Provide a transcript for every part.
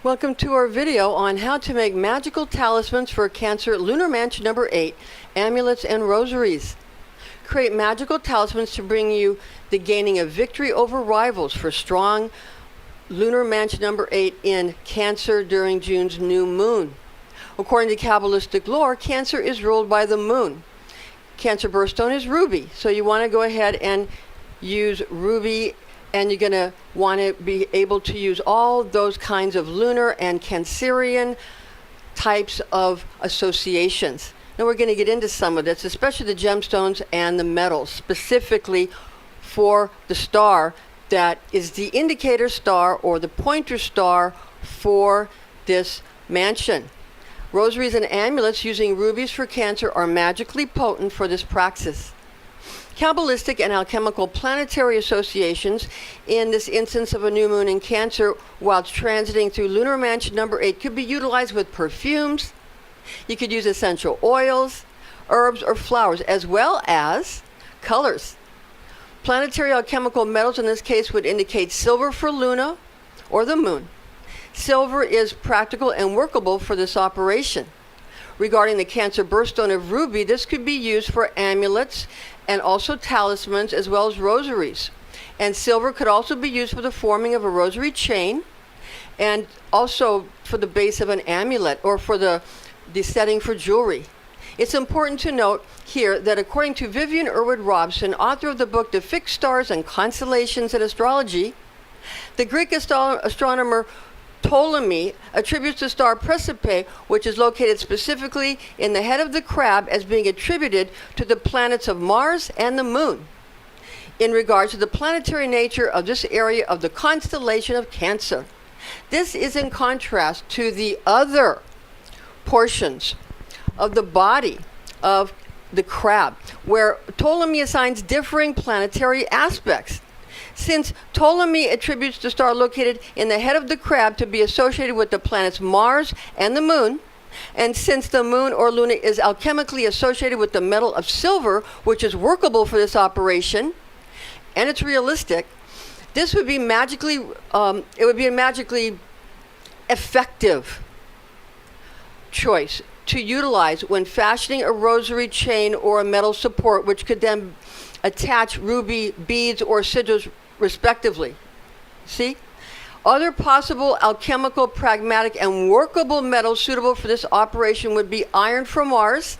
Welcome to our video on how to make magical talismans for Cancer Lunar Mansion Number 8, amulets and rosaries. Create magical talismans to bring you the gaining of victory over rivals for strong Lunar Mansion Number 8 in Cancer during June's new moon. According to Cabalistic lore, Cancer is ruled by the moon. Cancer birthstone is ruby, so you want to go ahead and use ruby, and you're going to want to be able to use all those kinds of lunar and Cancerian types of associations. Now we're going to get into some of this, especially the gemstones and the metals, specifically for the star that is the indicator star or the pointer star for this mansion. Rosaries and amulets using rubies for Cancer are magically potent for this praxis. Cabalistic and alchemical planetary associations, in this instance of a new moon in Cancer, whilst transiting through Lunar Mansion Number 8, could be utilized with perfumes. You could use essential oils, herbs, or flowers, as well as colors. Planetary alchemical metals in this case would indicate silver for Luna or the moon. Silver is practical and workable for this operation. Regarding the Cancer birthstone of ruby, this could be used for amulets and also talismans, as well as rosaries. And silver could also be used for the forming of a rosary chain, and also for the base of an amulet or for the setting for jewelry. It's important to note here that according to Vivian Erwood Robson, author of the book The Fixed Stars and Constellations in Astrology, the Greek astronomer Ptolemy attributes the star Praesepe, which is located specifically in the head of the crab, as being attributed to the planets of Mars and the moon, in regards to the planetary nature of this area of the constellation of Cancer. This is in contrast to the other portions of the body of the crab, where Ptolemy assigns differing planetary aspects. Since Ptolemy attributes the star located in the head of the crab to be associated with the planets Mars and the moon, and since the moon or Luna is alchemically associated with the metal of silver, which is workable for this operation, and it's realistic, this would be magically, it would be a magically effective choice to utilize when fashioning a rosary chain or a metal support, which could then attach ruby beads or sigils respectively. See? Other possible alchemical, pragmatic, and workable metals suitable for this operation would be iron for Mars,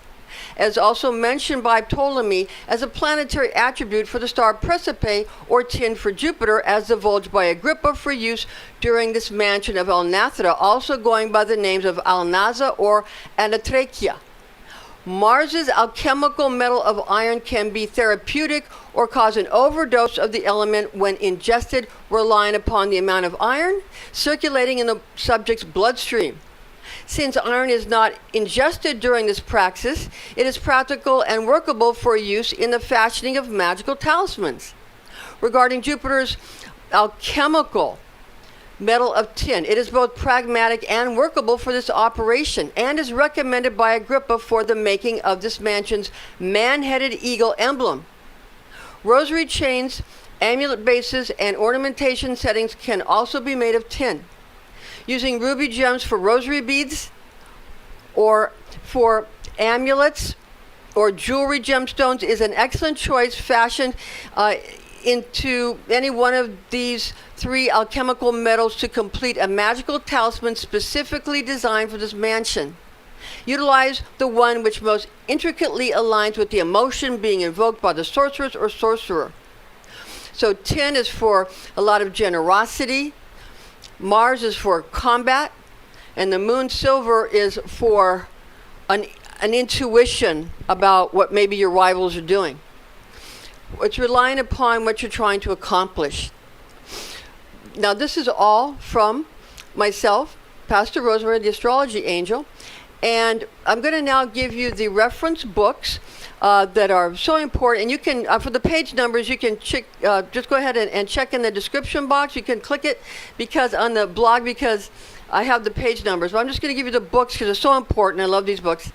as also mentioned by Ptolemy as a planetary attribute for the star Praesepe, or tin for Jupiter, as divulged by Agrippa for use during this mansion of Al-Nathrah, also going by the names of Alnaza or Anatrachya. Mars's alchemical metal of iron can be therapeutic or cause an overdose of the element when ingested, relying upon the amount of iron circulating in the subject's bloodstream. Since iron is not ingested during this praxis, it is practical and workable for use in the fashioning of magical talismans. Regarding Jupiter's alchemical metal of tin, it is both pragmatic and workable for this operation, and is recommended by Agrippa for the making of this mansion's man-headed eagle emblem. Rosary chains, amulet bases, and ornamentation settings can also be made of tin. Using ruby gems for rosary beads or for amulets or jewelry gemstones is an excellent choice, fashioned into any one of these three alchemical metals to complete a magical talisman specifically designed for this mansion. Utilize the one which most intricately aligns with the emotion being invoked by the sorceress or sorcerer. So tin is for a lot of generosity, Mars is for combat, and the moon silver is for an intuition about what maybe your rivals are doing. It's relying upon what you're trying to accomplish. Now, this is all from myself, Pastor Rosemary, the Astrology Angel, and I'm going to now give you the reference books that are so important. And you can, for the page numbers, you can check, just go ahead and check in the description box. You can click it because on the blog, because I have the page numbers. But I'm just going to give you the books because they're so important. I love these books.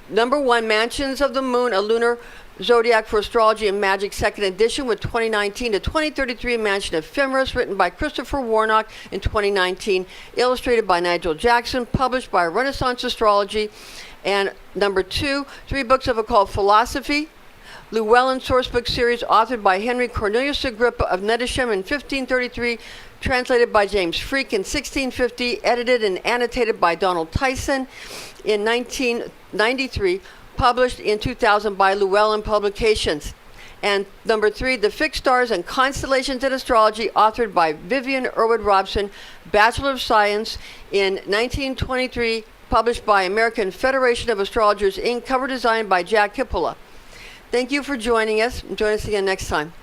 Number 1, Mansions of the Moon, a Lunar Zodiac for Astrology and Magic, second edition, with 2019 to 2033 Mansion Ephemeris, written by Christopher Warnock in 2019, illustrated by Nigel Jackson, published by Renaissance Astrology. And number 2, 3 books of occult philosophy. Llewellyn Sourcebook series, authored by Henry Cornelius Agrippa of Nedisham in 1533, translated by James Freak in 1650, edited and annotated by Donald Tyson in 1993, published in 2000 by Llewellyn Publications. And number 3, The Fixed Stars and Constellations in Astrology, authored by Vivian Erwood Robson, Bachelor of Science in 1923, published by American Federation of Astrologers, Inc., cover design by Jack Hippola. Thank you for joining us. Join us again next time.